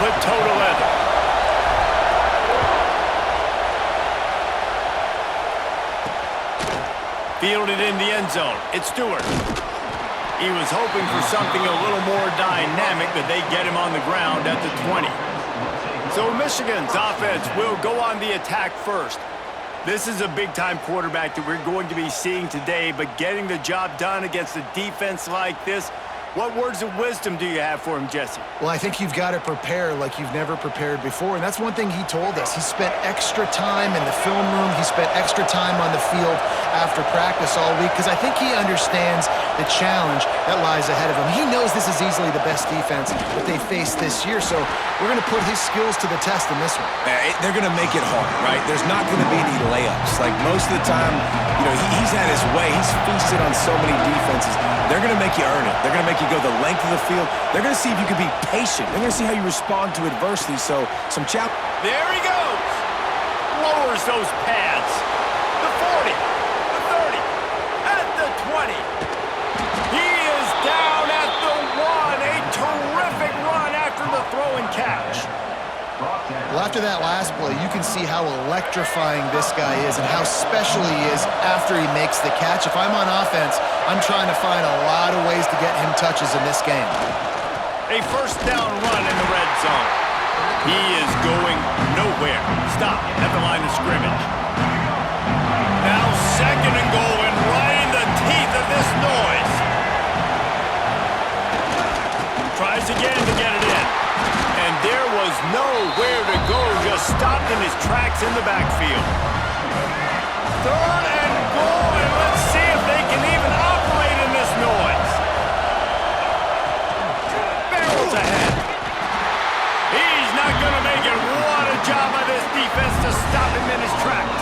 put toe to leather. Fielded in the end zone. It's Stewart. He was hoping for something a little more dynamic, but they get him on the ground at the 20. So Michigan's offense will go on the attack first. This is a big-time quarterback that we're going to be seeing today, but getting the job done against a defense like this, what words of wisdom do you have for him, Jesse? Well, I think you've got to prepare like you've never prepared before, and that's one thing he told us. He spent extra time in the film room. He spent extra time on the field after practice all week because I think he understands the challenge that lies ahead of him. He knows this is easily the best defense that they face this year, so we're going to put his skills to the test in this one. They're going to make it hard, right? There's not going to be any layups. Like most of the time, he's had his way. He's feasted on so many defenses. They're going to make you earn it. They're going to make you go the length of the field. They're going to see if you can be patient. They're going to see how you respond to adversity. So some challenge. There he goes. Lowers those pads. The 40, the 30, at the 20. He is down at the 1. A terrific run after the throw and catch. Well, after that last play, you can see how electrifying this guy is and how special he is after he makes the catch. If I'm on offense, I'm trying to find a lot of ways to get him touches in this game. A first down run in the red zone. He is going nowhere. Stop at the line of scrimmage. Now second and goal, and right in the teeth of this noise. Tries again to get it in. And there was nowhere to go, just stopped in his tracks in the backfield. Third and goal, and let's see if they can even operate in this noise. Barrels ahead. He's not going to make it. What a job by this defense to stop him in his tracks.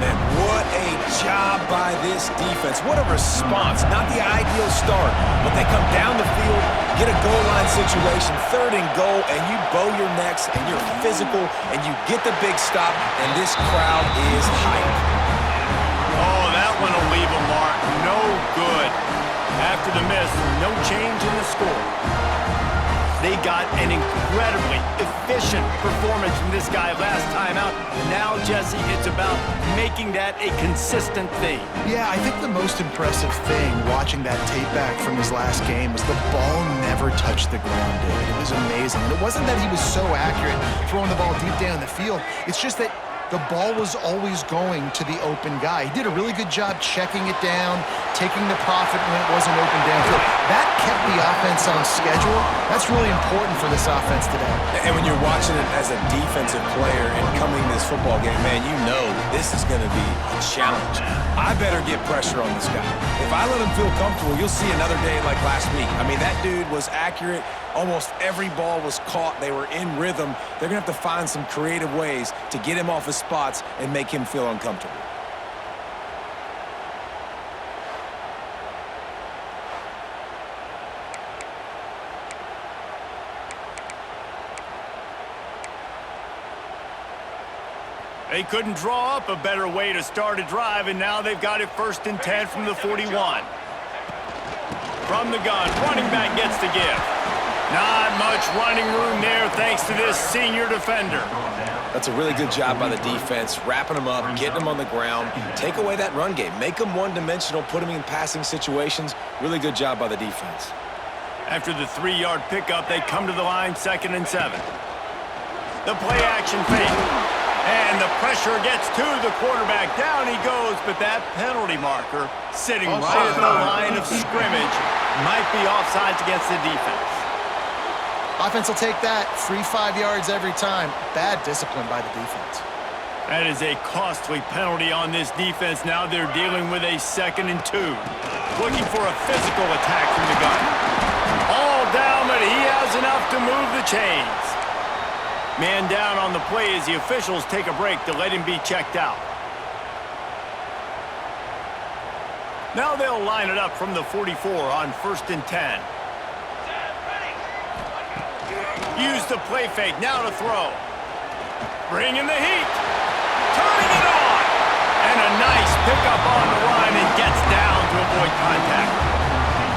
Man, what a job by this defense. What a response. Not the ideal start, but they come down the field, get a goal line situation, third and goal, and you bow your necks, and you're physical, and you get the big stop, and this crowd is hyped. Oh, that one will leave a mark. No good. After the miss, no change in the score. They got an incredibly efficient performance from this guy last time out. Now, Jesse, it's about making that a consistent thing. Yeah, I think the most impressive thing watching that tape back from his last game was the ball never touched the ground, David. It was amazing. And it wasn't that he was so accurate throwing the ball deep down the field. It's just that the ball was always going to the open guy. He did a really good job checking it down, taking the profit when it wasn't open downfield. That kept the offense on schedule. That's really important for this offense today. And when you're watching it as a defensive player and coming to this football game, man, you know this is going to be a challenge. I better get pressure on this guy. If I let him feel comfortable, you'll see another day like last week. I mean, that dude was accurate. Almost every ball was caught. They were in rhythm. They're going to have to find some creative ways to get him off his spots and make him feel uncomfortable. They couldn't draw up a better way to start a drive, and now they've got it 1st and 10 from the 41. From the gun, running back gets the give. Not much running room there thanks to this senior defender. That's a really good job by the defense, wrapping them up, getting them on the ground, take away that run game, make them one-dimensional, put them in passing situations. Really good job by the defense. After the 3-yard pickup, they come to the line 2nd and 7. The play-action fake. And the pressure gets to the quarterback. Down he goes, but that penalty marker sitting right at the line of scrimmage might be offsides against the defense. Offense will take that. Free 5 yards every time. Bad discipline by the defense. That is a costly penalty on this defense. Now they're dealing with a 2nd and 2. Looking for a physical attack from the gun. All down, but he has enough to move the chains. Man down on the play as the officials take a break to let him be checked out. Now they'll line it up from the 44 on 1st and 10. Use the play fake, now to throw. Bringing the heat. Turning it on. And a nice pickup on the line and gets down to avoid contact.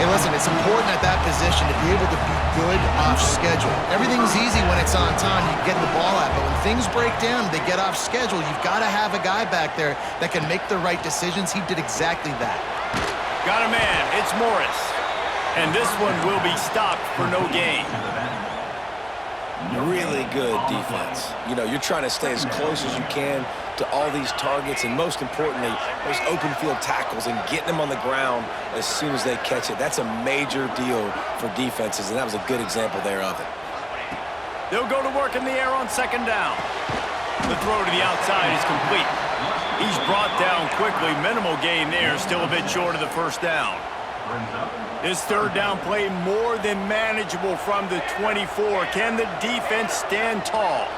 Hey, listen, it's important at that position to be able to be good off schedule. Everything's easy when it's on time. You get the ball out. But when things break down, they get off schedule. You've got to have a guy back there that can make the right decisions. He did exactly that. Got a man. It's Morris. And this one will be stopped for no gain. Really good defense. You know, you're trying to stay as close as you can to all these targets, and most importantly, those open field tackles and getting them on the ground as soon as they catch it. That's a major deal for defenses, and that was a good example there of it. They'll go to work in the air on 2nd down. The throw to the outside is complete. He's brought down quickly. Minimal gain there, still a bit short of the 1st down. This 3rd down play more than manageable from the 24. Can the defense stand tall?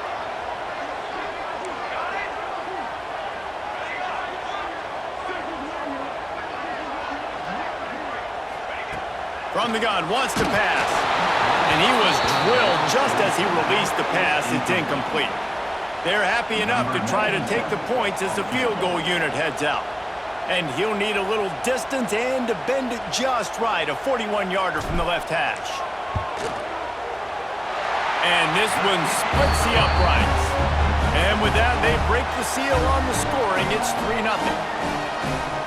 From the gun, wants to pass. And he was drilled just as he released the pass. It's incomplete. They're happy enough to try to take the points as the field goal unit heads out. And he'll need a little distance and to bend it just right. A 41-yarder from the left hash. And this one splits the uprights. And with that, they break the seal on the scoring. It's 3-0.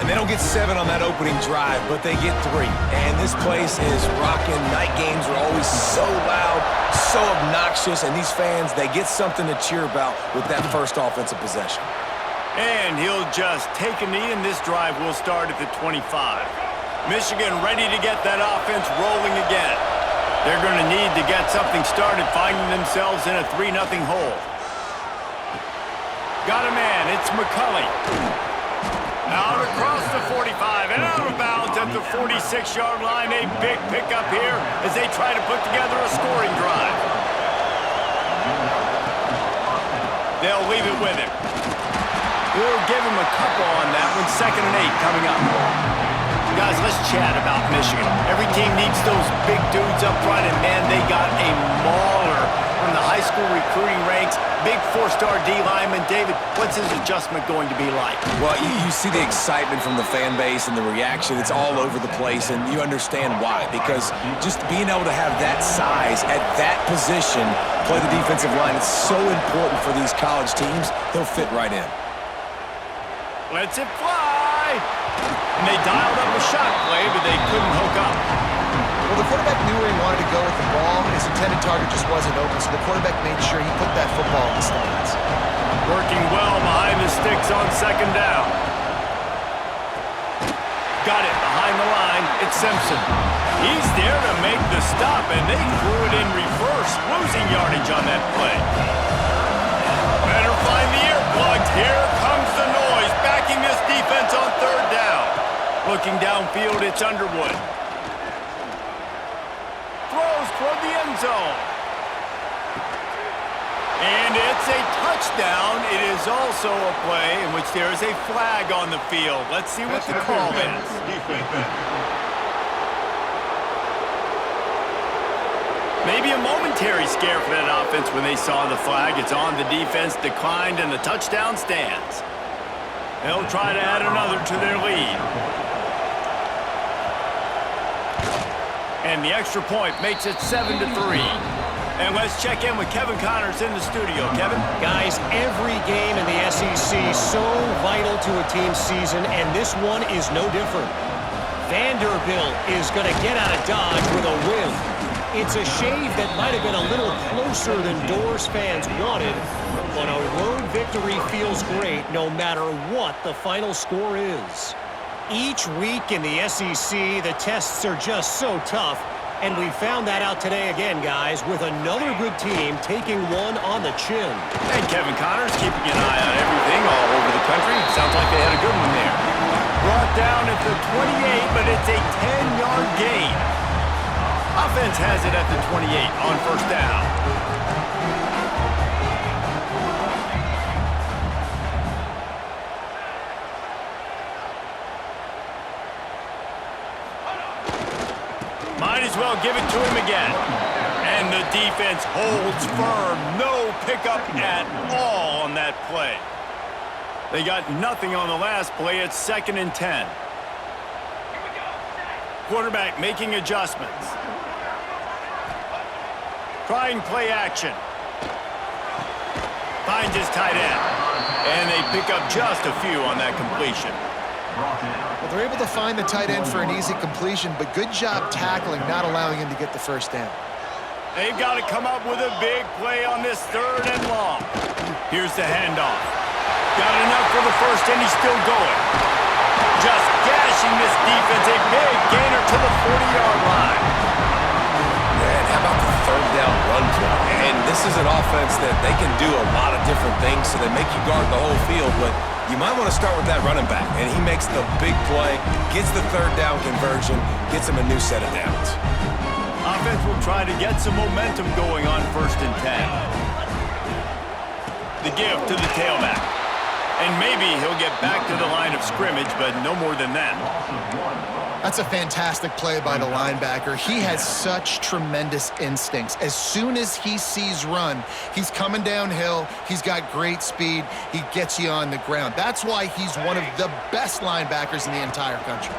And they don't get 7 on that opening drive, but they get 3. And this place is rocking. Night games are always so loud, so obnoxious, and these fans, they get something to cheer about with that first offensive possession. And he'll just take a knee, and this drive will start at the 25. Michigan ready to get that offense rolling again. They're going to need to get something started, finding themselves in a 3-0 hole. Got a man, it's McCulley. Out across the 45 and out of bounds at the 46-yard line. A big pickup here as they try to put together a scoring drive. They'll leave it with him. We'll give him a couple on that one. 2nd and 8 coming up. Guys, let's chat about Michigan. Every team needs those big dudes up front, and man, they got a mauler from the high school recruiting ranks. Big 4-star D lineman. David, what's his adjustment going to be like? Well, you see the excitement from the fan base and the reaction. It's all over the place, and you understand why. Because just being able to have that size at that position, play the defensive line, it's so important for these college teams. He'll fit right in. Lets it fly. And they dialed up a shot play, but they couldn't hook up. Well, the quarterback knew where he wanted to go with the ball. His intended target just wasn't open, so the quarterback made sure he put that football in the stands. Working well behind the sticks on 2nd down. Got it behind the line. It's Simpson. He's there to make the stop, and they threw it in reverse, losing yardage on that play. Better find the earplugs. Here comes the noise, backing this defense on 3rd down. Looking downfield, it's Underwood. Throws toward the end zone. And it's a touchdown. It is also a play in which there is a flag on the field. Let's see what the call is. Maybe a momentary scare for that offense when they saw the flag. It's on, the defense declined, and the touchdown stands. They'll try to add another to their lead. And the extra point makes it 7-3. And let's check in with Kevin Connors in the studio. Kevin? Guys, every game in the SEC so vital to a team's season, and this one is no different. Vanderbilt is going to get out of Dodge with a win. It's a shave that might have been a little closer than Doors fans wanted, but a road victory feels great no matter what the final score is. Each week in the SEC, the tests are just so tough, And we found that out today again, guys, with another good team taking one on the chin. And Kevin Connors keeping an eye on everything all over the country. Sounds like they had a good one there. Brought down at the 28, but it's a 10-yard gain. Offense has it at the 28 on first down. Might as well give it to him again. And the defense holds firm. No pickup at all on that play. They got nothing on the last play. It's 2nd and 10. Quarterback making adjustments. Trying play action. Finds his tight end. And they pick up just a few on that completion. Well, they're able to find the tight end for an easy completion, but good job tackling, not allowing him to get the first down. They've got to come up with a big play on this 3rd and long. Here's the handoff. Got enough for the first, and he's still going. Just gashing this defense. A big gainer to the 40-yard line. Man, how about the 3rd down run play? And this is an offense that they can do a lot of different things, so they make you guard the whole field, but you might want to start with that running back, and he makes the big play, gets the 3rd down conversion, gets him a new set of downs. Offense will try to get some momentum going on 1st and 10. The give to the tailback. And maybe he'll get back to the line of scrimmage, but no more than that. That's a fantastic play by the linebacker. He has such tremendous instincts. As soon as he sees run, he's coming downhill. He's got great speed. He gets you on the ground. That's why he's one of the best linebackers in the entire country.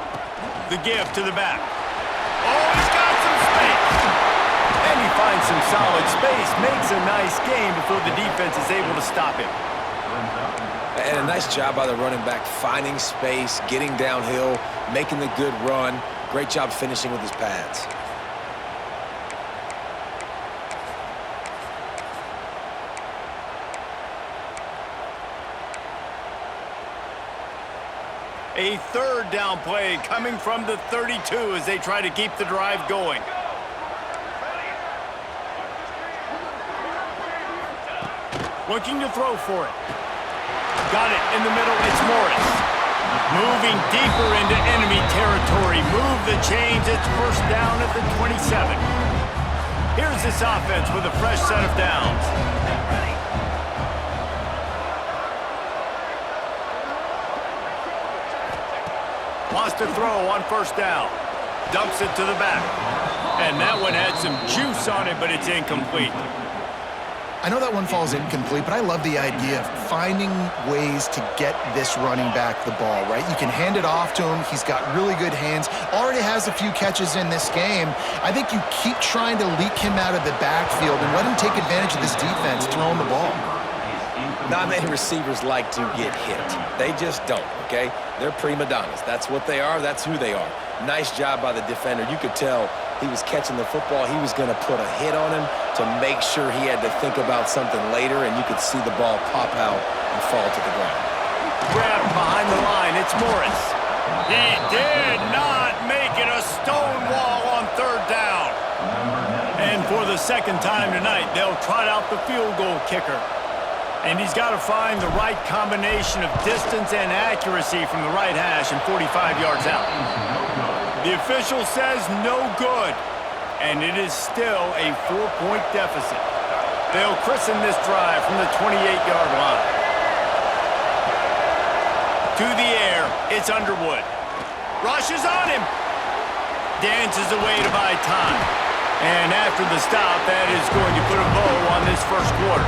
The give to the back. Oh, he's got some space. And he finds some solid space. Makes a nice gain before the defense is able to stop him. And a nice job by the running back, finding space, getting downhill, making the good run. Great job finishing with his pads. A 3rd down play coming from the 32 as they try to keep the drive going. Looking to throw for it. Got it in the middle. It's Morris. Moving deeper into enemy territory. Move the chains. It's 1st down at the 27. Here's this offense with a fresh set of downs. Wants to throw on 1st down. Dumps it to the back. And that one had some juice on it, but it's incomplete. I know that one falls incomplete, but I love the idea of finding ways to get this running back the ball, right? You can hand it off to him. He's got really good hands. Already has a few catches in this game. I think you keep trying to leak him out of the backfield and let him take advantage of this defense throwing the ball. Not many receivers like to get hit. They just don't, okay? They're prima donnas. That's what they are. That's who they are. Nice job by the defender. You could tell he was catching the football. He was going to put a hit on him to make sure he had to think about something later, and you could see the ball pop out and fall to the ground. Grabbed behind the line. It's Morris. He did not make it a stone wall on 3rd down. And for the 2nd time tonight, they'll trot out the field goal kicker. And he's got to find the right combination of distance and accuracy from the right hash and 45 yards out. The official says no good, and it is still a 4-point deficit. They'll christen this drive from the 28-yard line. To the air, it's Underwood. Rushes on him. Dances away to buy time. And after the stop, that is going to put a bow on this 1st quarter.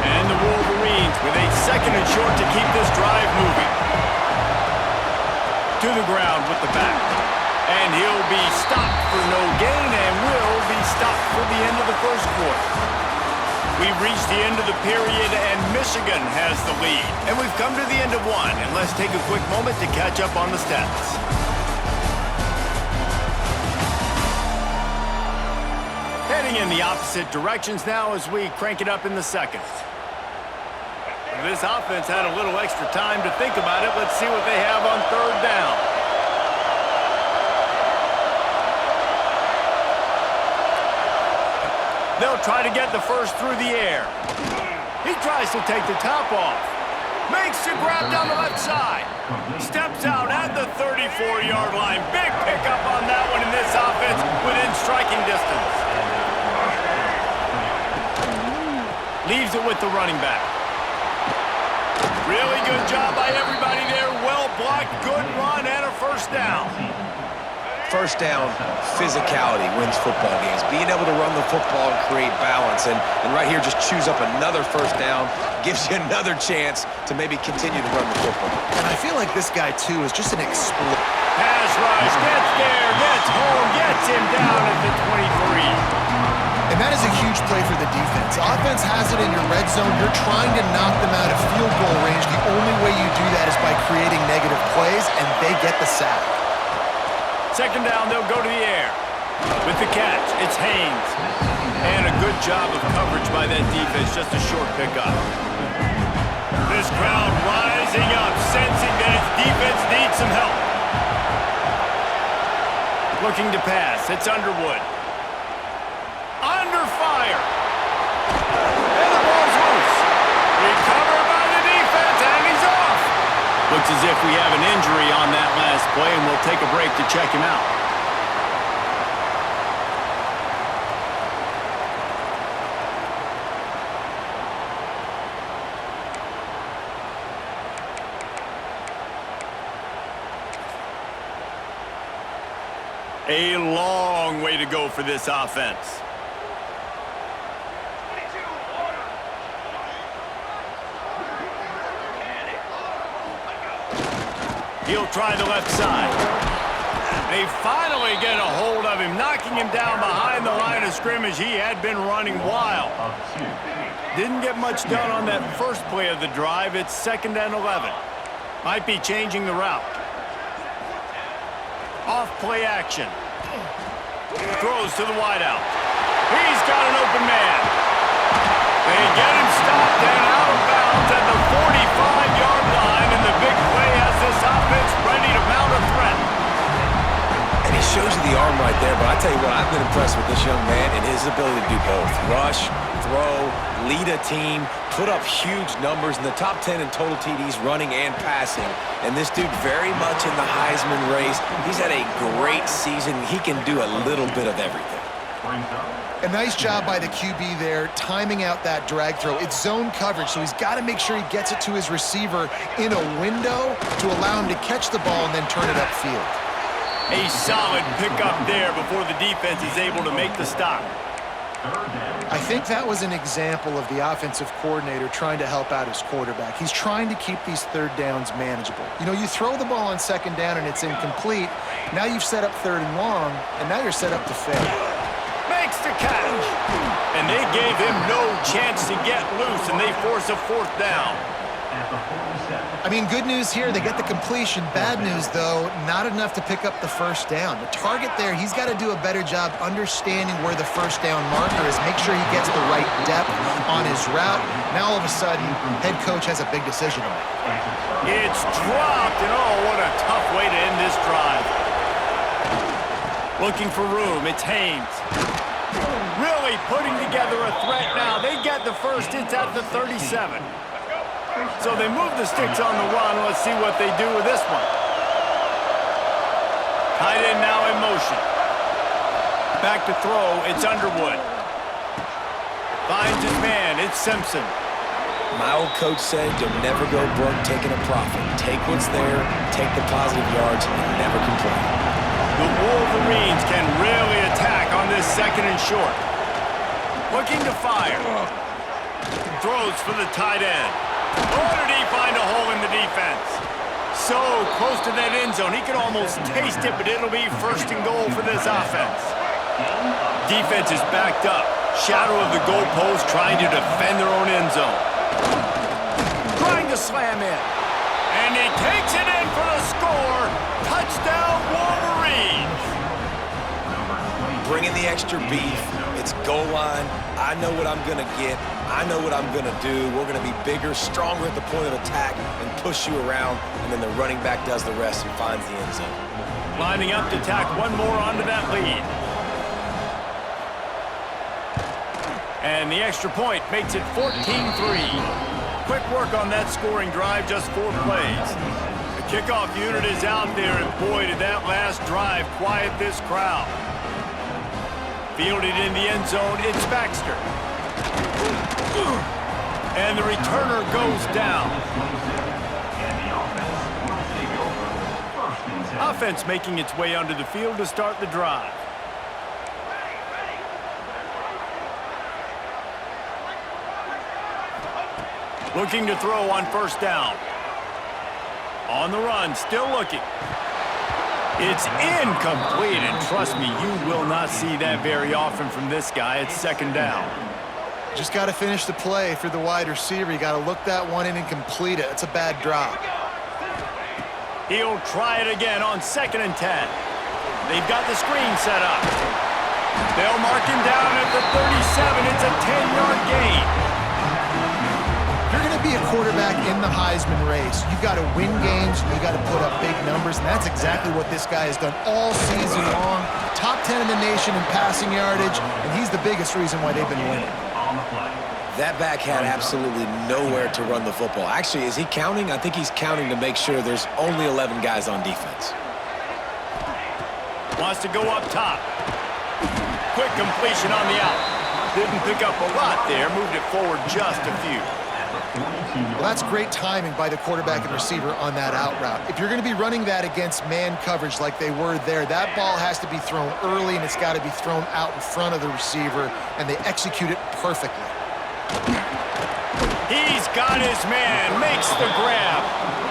And the Wolverines with a 2nd and short to keep this drive moving. To the ground with the back. And he'll be stopped for no gain and will be stopped for the end of the 1st quarter. We've reached the end of the period and Michigan has the lead. And we've come to the end of one. And let's take a quick moment to catch up on the stats. Heading in the opposite directions now as we crank it up in the 2nd. This offense had a little extra time to think about it. Let's see what they have on 3rd down. They'll try to get the first through the air. He tries to take the top off. Makes the grab down the left side. Steps out at the 34-yard line. Big pickup on that one in this offense within striking distance. Leaves it with the running back. Really good job by everybody there. Well blocked, good run, and a first down. First down, physicality wins football games. Being able to run the football and create balance. And right here, just choose up another first down, gives you another chance to maybe continue to run the football. And I feel like this guy, too, is just an exploder. Pass rush, gets there, gets home, gets him down at the 23. And that is a huge play for the defense. Offense has it in your red zone. You're trying to knock them out of field goal range. The only way you do that is by creating negative plays, and they get the sack. Second down, they'll go to the air. With the catch, it's Haynes. And a good job of coverage by that defense, just a short pickup. This crowd rising up, sensing that its defense needs some help. Looking to pass, it's Underwood. Under fire. And the ball's loose. Recovered by the defense, and he's off. Looks as if we have an injury on that last play, and we'll take a break to check him out. A long way to go for this offense. He'll try the left side. They finally get a hold of him, knocking him down behind the line of scrimmage. He had been running wild. Didn't get much done on that first play of the drive. It's 2nd and 11. Might be changing the route. Off play action. Throws to the wideout. He's got an open man. They get him stopped and out of bounds at the 45-yard line, and the big play has this offense ready to mount a threat. And he shows you the arm right there, but I tell you what, I've been impressed with this young man and his ability to do both. Rush, throw, lead a team, put up huge numbers in the top 10 in total TDs running and passing. And this dude very much in the Heisman race. He's had a great season. He can do a little bit of everything. A nice job by the QB there, timing out that drag throw. It's zone coverage, so he's got to make sure he gets it to his receiver in a window to allow him to catch the ball and then turn it upfield. A solid pickup there before the defense is able to make the stop. I think that was an example of the offensive coordinator trying to help out his quarterback. He's trying to keep these third downs manageable. You know, you throw the ball on 2nd down and it's incomplete. Now you've set up 3rd and long, and now you're set up to fail. Makes the catch. And they gave him no chance to get loose, and they force a 4th down. I mean, good news here, they get the completion. Bad news, though, not enough to pick up the 1st down. The target there, he's got to do a better job understanding where the 1st down marker is, make sure he gets the right depth on his route. Now, all of a sudden, head coach has a big decision to make. It's dropped, and oh, what a tough way to end this drive. Looking for room, it's Haynes. Really putting together a threat now. They get the first, it's at the 37. So they move the sticks on the run. Let's see what they do with this one. Tight end now in motion. Back to throw, it's Underwood. Finds his man, it's Simpson. My old coach said you'll never go broke taking a profit. Take what's there, take the positive yards, and never complain. The Wolverines can really attack on this 2nd and short. Looking to fire. Throws for the tight end. Or did he find a hole in the defense? So close to that end zone, he could almost taste it, but it'll be 1st and goal for this offense. Defense is backed up. Shadow of the goalpost, trying to defend their own end zone. Trying to slam in. And he takes it in for the score. Touchdown, Wolverines. Bringing the extra beef. It's goal line. I know what I'm going to get. I know what I'm going to do. We're going to be bigger, stronger at the point of attack and push you around, and then the running back does the rest and finds the end zone. Lining up to tack one more onto that lead. And the extra point makes it 14-3. Quick work on that scoring drive, just 4 plays. The kickoff unit is out there, and boy, did that last drive quiet this crowd. Fielded in the end zone, it's Baxter. And the returner goes down. Offense making its way onto the field to start the drive. Looking to throw on first down. On the run, still looking. It's incomplete, and trust me, you will not see that very often from this guy. It's second down. Just got to finish the play for the wide receiver. You got to look that one in and complete it. It's a bad drop. He'll try it again on 2nd and 10. They've got the screen set up. They'll mark him down at the 37. It's a 10-yard gain. If you're going to be a quarterback in the Heisman race, you've got to win games, and you've got to put up big numbers, and that's exactly what this guy has done all season long. Top 10 in the nation in passing yardage, and he's the biggest reason why they've been winning. That back had absolutely nowhere to run the football. Actually, is he counting? I think he's counting to make sure there's only 11 guys on defense. Wants to go up top. Quick completion on the out. Didn't pick up a lot there. Moved it forward just a few. Well, that's great timing by the quarterback and receiver on that out route. If you're going to be running that against man coverage like they were there, that ball has to be thrown early, and it's got to be thrown out in front of the receiver, and they execute it perfectly. He's got his man, makes the grab.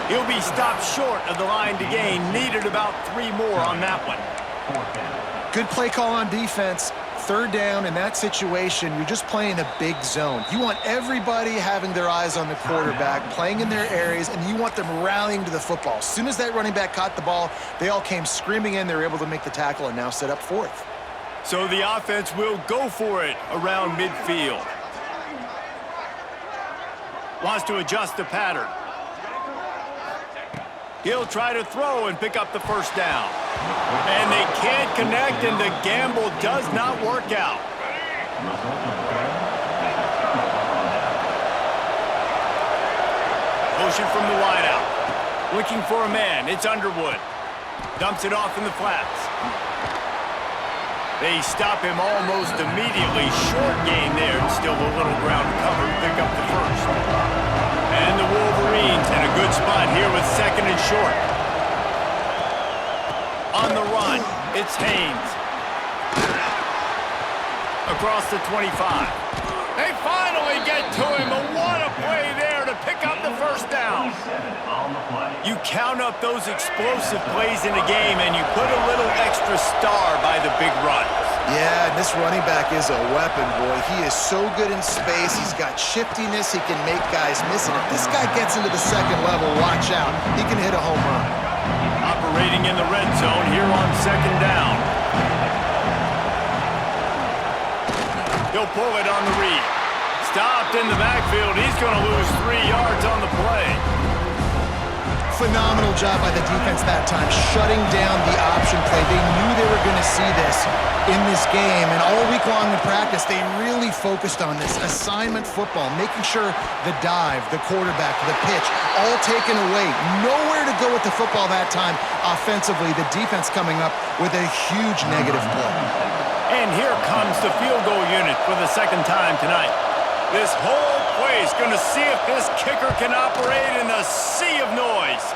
He'll be stopped short of the line to gain. Needed about 3 more on that one. Good play call on defense. Third down in that situation, you're just playing a big zone. You want everybody having their eyes on the quarterback, playing in their areas, and you want them rallying to the football. As soon as that running back caught the ball, they all came screaming in. They were able to make the tackle and now set up 4th. So the offense will go for it around midfield. Wants to adjust the pattern. He'll try to throw and pick up the first down. And they can't connect, and the gamble does not work out. Motion from the wideout. Looking for a man. It's Underwood. Dumps it off in the flats. They stop him almost immediately. Short gain there, and still a little ground cover to pick up the first. And the Wolverines in a good spot here with 2nd and short. On the run, it's Haynes. Across the 25. They finally get to him, but what a play there to pick up the first down. You count up those explosive plays in a game, and you put a little extra star by the big run. Yeah, and this running back is a weapon, boy. He is so good in space. He's got shiftiness. He can make guys miss it. If this guy gets into the 2nd level, watch out. He can hit a home run. Operating in the red zone here on 2nd down. He'll pull it on the read. Stopped in the backfield. He's going to lose 3 yards on the play. Phenomenal job by the defense that time, shutting down the option play. They knew they were going to see this in this game, and all week long in practice, they really focused on this assignment football, making sure the dive, the quarterback, the pitch, all taken away. Nowhere to go with the football that time offensively. The defense coming up with a huge negative play. And here comes the field goal unit for the 2nd time tonight. This whole play is going to see if this kicker can operate in a sea of noise.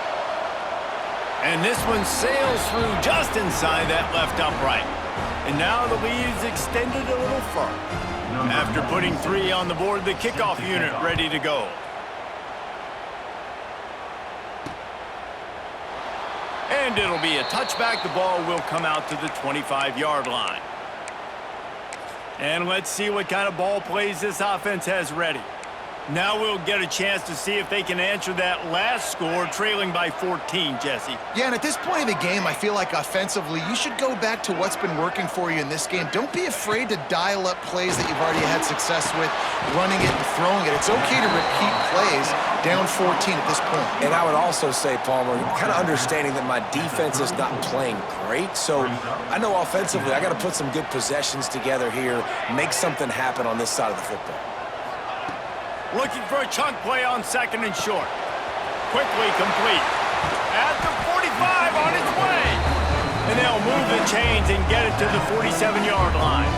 And this one sails through just inside that left upright. And now the lead is extended a little further. After putting 3 on the board, the kickoff unit ready to go. And it'll be a touchback. The ball will come out to the 25-yard line. And let's see what kind of ball plays this offense has ready. Now we'll get a chance to see if they can answer that last score, trailing by 14, Jesse. Yeah, and at this point in the game, I feel like offensively, you should go back to what's been working for you in this game. Don't be afraid to dial up plays that you've already had success with, running it and throwing it. It's okay to repeat plays down 14 at this point. And I would also say, Palmer, kind of understanding that my defense is not playing great, so I know offensively I got to put some good possessions together here, make something happen on this side of the football. Looking for a chunk play on second and short. Quickly complete. At the 45 on its way. And they'll move the chains and get it to the 47-yard line.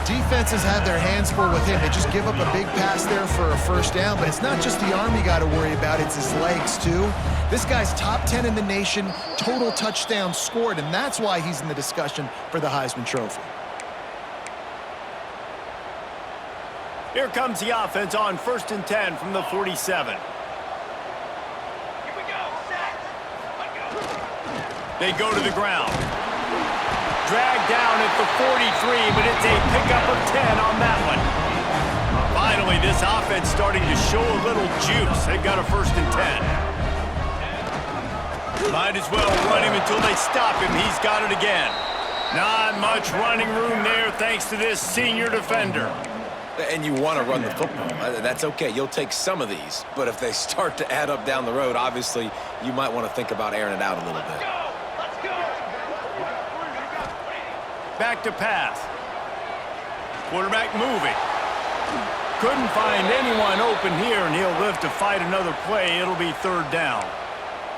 Defenses have their hands full with him. They just give up a big pass there for a first down, but it's not just the arm you got to worry about, it's his legs too. This guy's top 10 in the nation, total touchdowns scored, and that's why he's in the discussion for the Heisman Trophy. Here comes the offense on 1st and 10 from the 47. They go to the ground. Dragged down at the 43, but it's a pickup of 10 on that one. Finally, this offense starting to show a little juice. They've got a 1st and 10. Might as well run him until they stop him. He's got it again. Not much running room there thanks to this senior defender. And you want to run the football. That's okay. You'll take some of these. But if they start to add up down the road, obviously, you might want to think about airing it out a little bit. Back to pass. Quarterback moving. Couldn't find anyone open here, and he'll live to fight another play. It'll be 3rd down.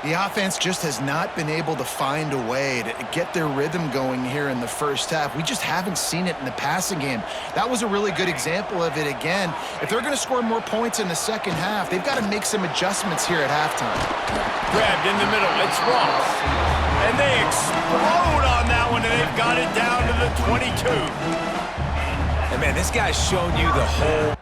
The offense just has not been able to find a way to get their rhythm going here in the first half. We just haven't seen it in the passing game. That was a really good example of it again. If they're going to score more points in the second half, they've got to make some adjustments here at halftime. Grabbed in the middle. It's Ross. And they explode on that one, and they've got it down to the 22. And, man, this guy's shown you the whole...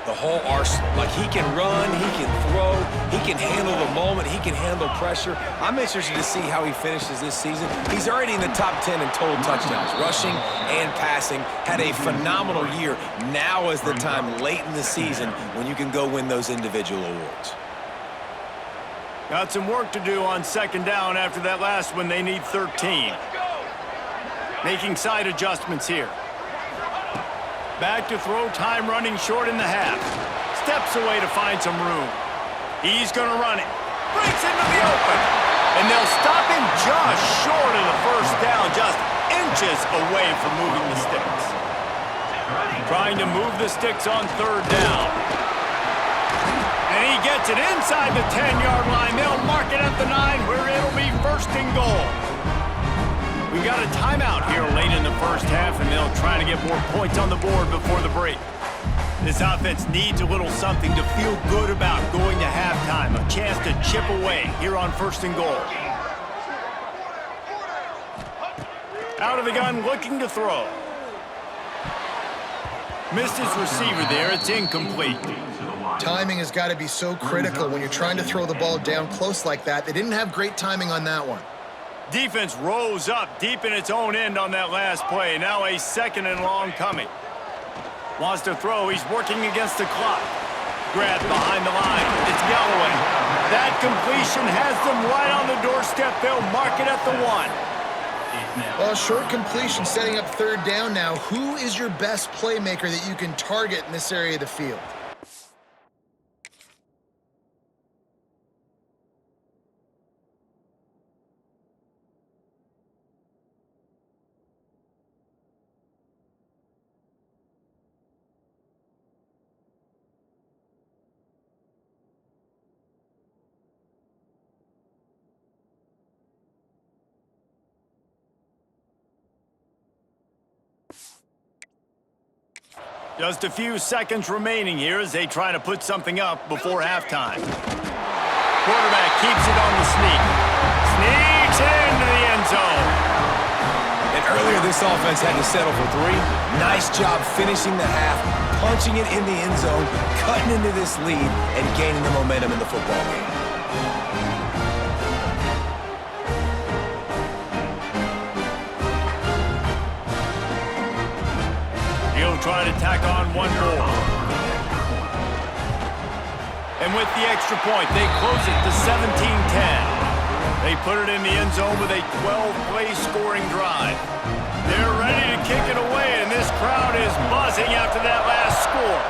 the whole arsenal. Like, he can run, he can throw, he can handle the moment, he can handle pressure. I'm interested to see how he finishes this season. He's already in the top 10 in total touchdowns, rushing and passing. Had a phenomenal year. Now is the time late in the season when you can go win those individual awards. Got some work to do on 2nd down after that last one. They need 13. Making side adjustments here. Back to throw, time running short in the half. Steps away to find some room. He's going to run it. Breaks into the open. And they'll stop him just short of the 1st down, just inches away from moving the sticks. Trying to move the sticks on 3rd down. And he gets it inside the 10-yard line. They'll mark it at the 9 where it'll be 1st and goal. We got a timeout here late in the first half, and they'll try to get more points on the board before the break. This offense needs a little something to feel good about going to halftime, a chance to chip away here on 1st and goal. Out of the gun, looking to throw. Missed his receiver there. It's incomplete. Timing has got to be so critical when you're trying to throw the ball down close like that. They didn't have great timing on that one. Defense rose up deep in its own end on that last play. Now a 2nd and long coming. Wants to throw. He's working against the clock. Grabbed behind the line. It's Galloway. That completion has them right on the doorstep. They'll mark it at the 1. Well, short completion setting up 3rd down now. Who is your best playmaker that you can target in this area of the field? Just a few seconds remaining here as they try to put something up before halftime. Quarterback keeps it on the sneak. Sneaks into the end zone. And earlier this offense had to settle for 3. Nice job finishing the half, punching it in the end zone, cutting into this lead, and gaining the momentum in the football game. He'll try to tack on one more. And with the extra point, they close it to 17-10. They put it in the end zone with a 12-play scoring drive. They're ready to kick it away, and this crowd is buzzing after that last score.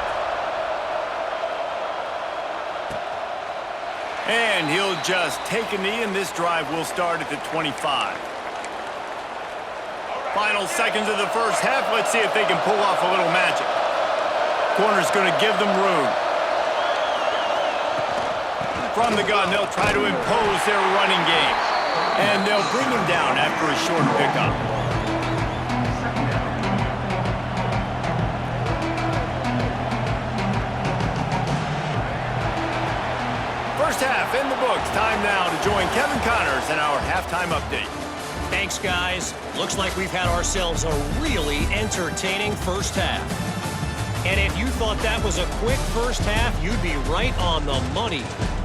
And he'll just take a knee, and this drive will start at the 25. Final seconds of the first half. Let's see if they can pull off a little magic. Corner's going to give them room. From the gun, they'll try to impose their running game. And they'll bring him down after a short pickup. First half in the books. Time now to join Kevin Connors in our halftime update. Thanks, guys. Looks like we've had ourselves a really entertaining first half. And if you thought that was a quick first half, you'd be right on the money.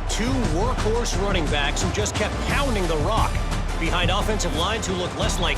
Two workhorse running backs who just kept pounding the rock behind offensive lines who look less like